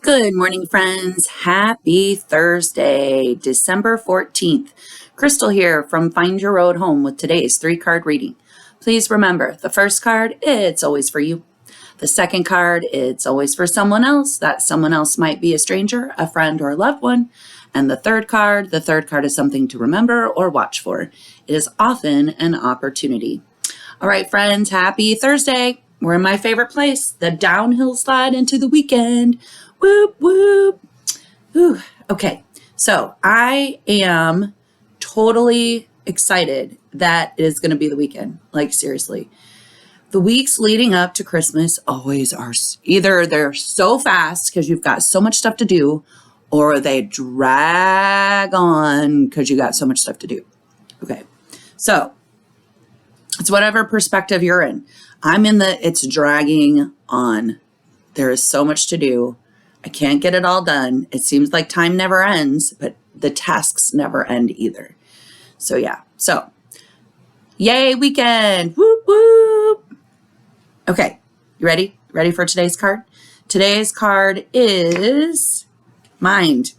Good morning, friends. Happy Thursday, December 14th. Crystal here from Find Your Road Home with today's 3-card reading. Please remember, the first card, it's always for you. The second card, it's always for someone else. That someone else might be a stranger, a friend, or a loved one. And the third card is something to remember or watch for. It is often an opportunity. All right, friends, happy Thursday. We're in my favorite place, the downhill slide into the weekend. Whoop, whoop. Ooh, okay, so I am totally excited that it is going to be the weekend. Like, seriously. The weeks leading up to Christmas always are either they're so fast because you've got so much stuff to do, or they drag on because you got so much stuff to do. Okay, so it's whatever perspective you're in. I'm in it's dragging on. There is so much to do. I can't get it all done. It seems like time never ends, but the tasks never end either. So yeah, yay, weekend. Whoop, whoop. Okay, you ready? Ready for today's card? Today's card is Mind.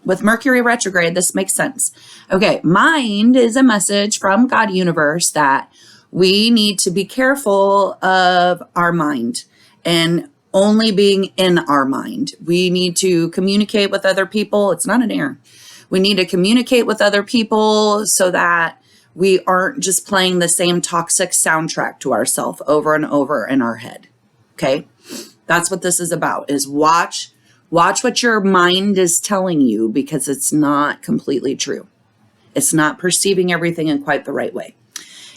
With Mercury retrograde, this makes sense. Okay, Mind is a message from God Universe that we need to be careful of our mind and only being in our mind. We need to communicate with other people. It's not an error. We need to communicate with other people so that we aren't just playing the same toxic soundtrack to ourselves over and over in our head. Okay? That's what this is about, is watch what your mind is telling you, because it's not completely true. It's not perceiving everything in quite the right way.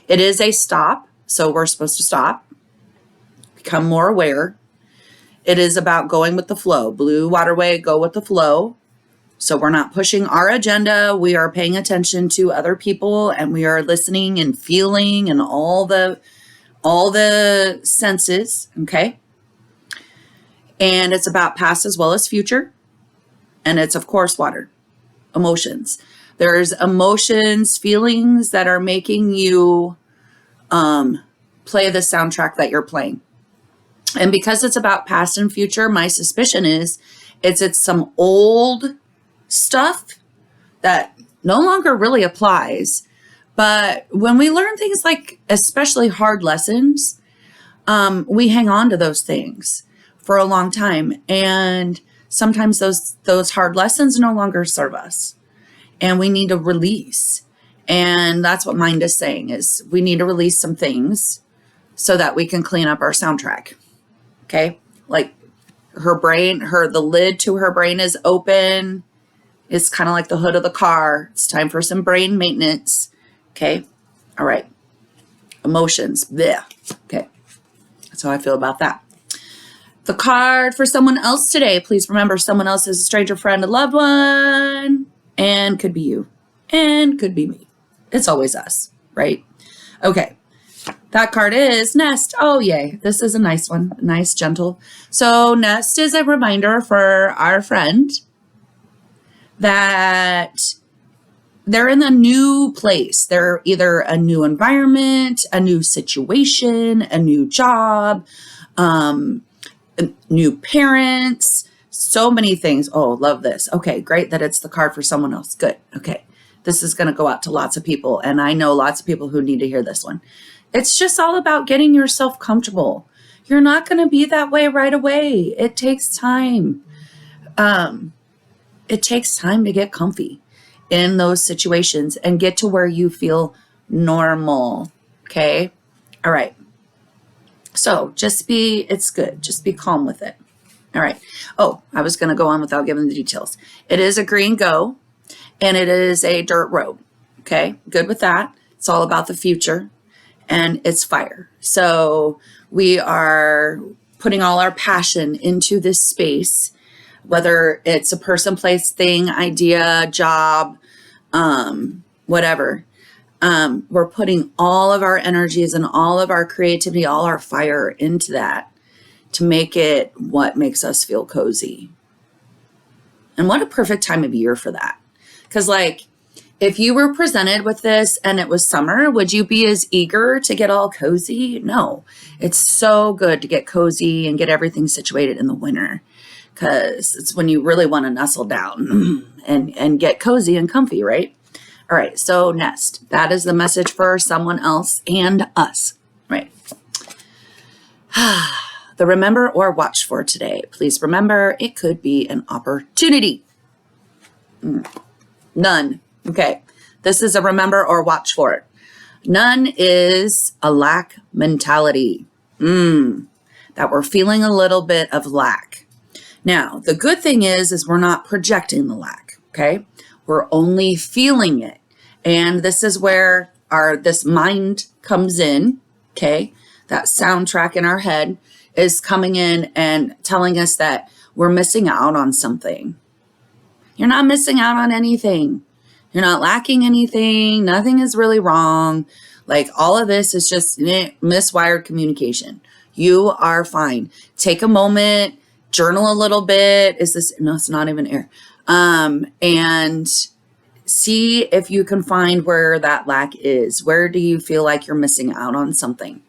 It is a stop, so we're supposed to stop, become more aware. It is about going with the flow. Blue waterway, go with the flow. So we're not pushing our agenda. We are paying attention to other people, and we are listening and feeling and all the senses, okay? And it's about past as well as future. And it's, of course, water, emotions. There's emotions, feelings that are making you play the soundtrack that you're playing. And because it's about past and future, my suspicion is it's some old stuff that no longer really applies. But when we learn things like especially hard lessons, we hang on to those things for a long time. And sometimes those hard lessons no longer serve us. And we need to release. And that's what Mind is saying, is we need to release some things so that we can clean up our soundtrack. Okay? Like the lid to her brain is open. It's kind of like the hood of the car. It's time for some brain maintenance. Okay? All right. Emotions. Blech. Okay. That's how I feel about that. The card for someone else today. Please remember, someone else is a stranger, friend, a loved one. And could be you. And could be me. It's always us, right? Okay. That card is Nest. Oh, yay. This is a nice one. Nice, gentle. So Nest is a reminder for our friend that they're in a new place. They're either a new environment, a new situation, a new job, new parents, so many things. Oh, love this. Okay, great that it's the card for someone else. Good. Okay. This is going to go out to lots of people, and I know lots of people who need to hear this one. It's just all about getting yourself comfortable. You're not going to be that way right away. It takes time. It takes time to get comfy in those situations and get to where you feel normal. Okay? All right. So it's good. Just be calm with it. All right. Oh, I was going to go on without giving the details. It is a green go, and it is a dirt road. Okay? Good with that. It's all about the future. And it's fire. So we are putting all our passion into this space, whether it's a person, place, thing, idea, job, whatever. We're putting all of our energies and all of our creativity, all our fire into that to make it what makes us feel cozy. And what a perfect time of year for that. Because if you were presented with this and it was summer, would you be as eager to get all cozy? No. It's so good to get cozy and get everything situated in the winter. because it's when you really want to nestle down and get cozy and comfy, right? All right, so nest. That is the message for someone else and us, right? The remember or watch for today. Please remember, it could be an opportunity. None. Okay, this is a remember or watch for it. None is a lack mentality. That we're feeling a little bit of lack. Now, the good thing is we're not projecting the lack, okay? We're only feeling it. And this is where this mind comes in, okay? That soundtrack in our head is coming in and telling us that we're missing out on something. You're not missing out on anything. You're not lacking anything. Nothing is really wrong. Like all of this is just miswired communication. You are fine. Take a moment, journal a little bit. No, it's not even air. And see if you can find where that lack is. Where do you feel like you're missing out on something?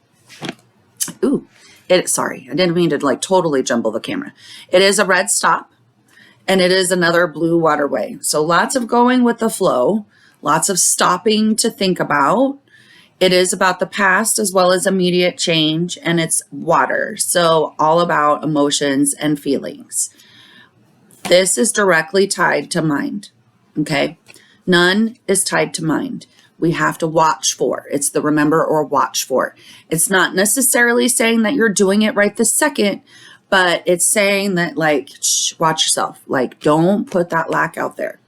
Sorry, I didn't mean to like totally jumble the camera. It is a red stop and it is another blue waterway. So lots of going with the flow, lots of stopping to think about. It is about the past as well as immediate change, and it's water. So all about emotions and feelings. This is directly tied to mind, okay? None is tied to mind. We have to watch for. It's the remember or watch for. It's not necessarily saying that you're doing it right this second, but it's saying that like, watch yourself. Like, don't put that lack out there.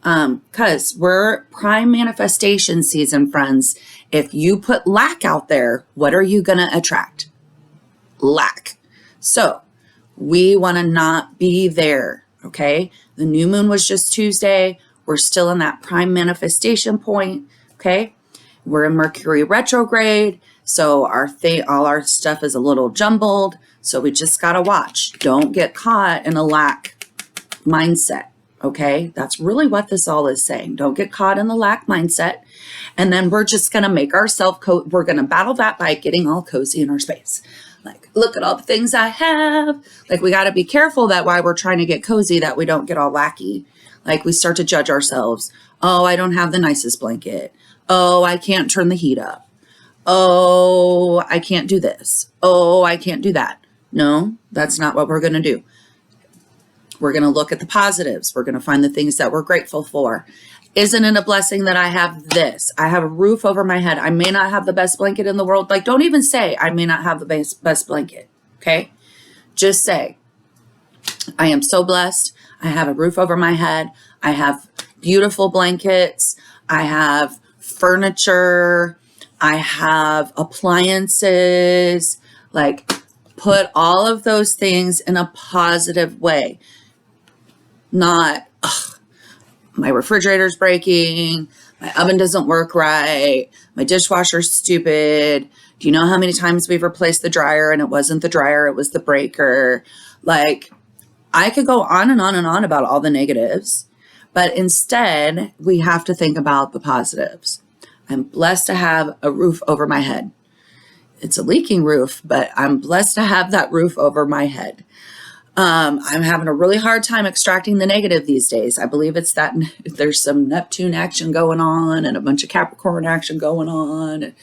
Because we're prime manifestation season, friends. If you put lack out there, what are you going to attract? Lack. So we want to not be there. Okay. The new moon was just Tuesday. We're still in that prime manifestation point. Okay. We're in Mercury retrograde. So all our stuff is a little jumbled. So we just got to watch. Don't get caught in a lack mindset. Okay. That's really what this all is saying. Don't get caught in the lack mindset. And then we're just going to make ourselves, we're going to battle that by getting all cozy in our space. Like, look at all the things I have. Like, we got to be careful that while we're trying to get cozy, that we don't get all lacky. Like, we start to judge ourselves. Oh, I don't have the nicest blanket. Oh, I can't turn the heat up. Oh, I can't do this. Oh, I can't do that. No, that's not what we're going to do. We're going to look at the positives. We're going to find the things that we're grateful for. Isn't it a blessing that I have this? I have a roof over my head. I may not have the best blanket in the world. Like, don't even say I may not have the best blanket. Okay. Just say, I am so blessed. I have a roof over my head. I have beautiful blankets. I have furniture. I have appliances. Like, put all of those things in a positive way. Not, my refrigerator's breaking, my oven doesn't work right, my dishwasher's stupid. Do you know how many times we've replaced the dryer and it wasn't the dryer, it was the breaker? Like, I could go on and on and on about all the negatives, but instead we have to think about the positives. I'm blessed to have a roof over my head. It's a leaking roof, but I'm blessed to have that roof over my head. I'm having a really hard time extracting the negative these days. I believe it's that there's some Neptune action going on and a bunch of Capricorn action going on.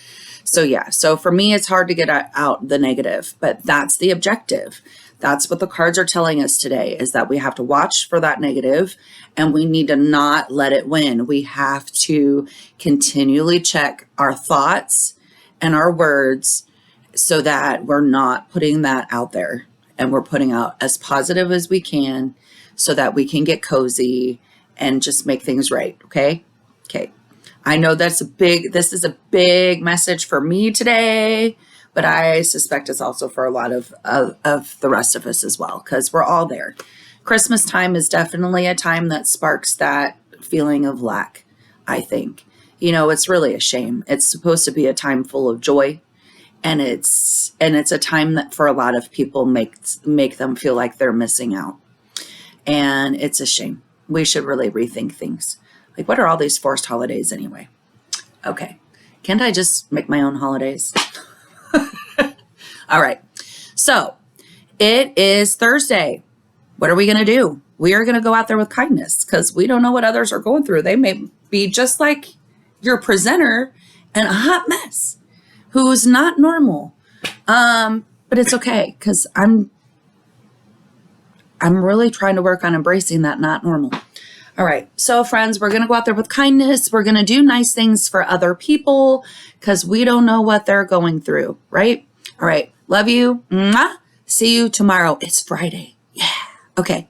So yeah, so for me, it's hard to get out the negative, but that's the objective. That's what the cards are telling us today, is that we have to watch for that negative and we need to not let it win. We have to continually check our thoughts and our words so that we're not putting that out there. And we're putting out as positive as we can so that we can get cozy and just make things right. Okay. Okay. I know this is a big message for me today, but I suspect it's also for a lot of the rest of us as well, because we're all there. Christmas time is definitely a time that sparks that feeling of lack, I think. You know, it's really a shame. It's supposed to be a time full of joy. And it's a time that for a lot of people make them feel like they're missing out. And it's a shame. We should really rethink things. Like, what are all these forced holidays anyway? Okay. Can't I just make my own holidays? All right. So it is Thursday. What are we going to do? We are going to go out there with kindness because we don't know what others are going through. They may be just like your presenter and a hot mess who's not normal. But it's okay because I'm really trying to work on embracing that not normal. All right. So friends, we're going to go out there with kindness. We're going to do nice things for other people because we don't know what they're going through, right? All right. Love you. Mwah. See you tomorrow. It's Friday. Yeah. Okay.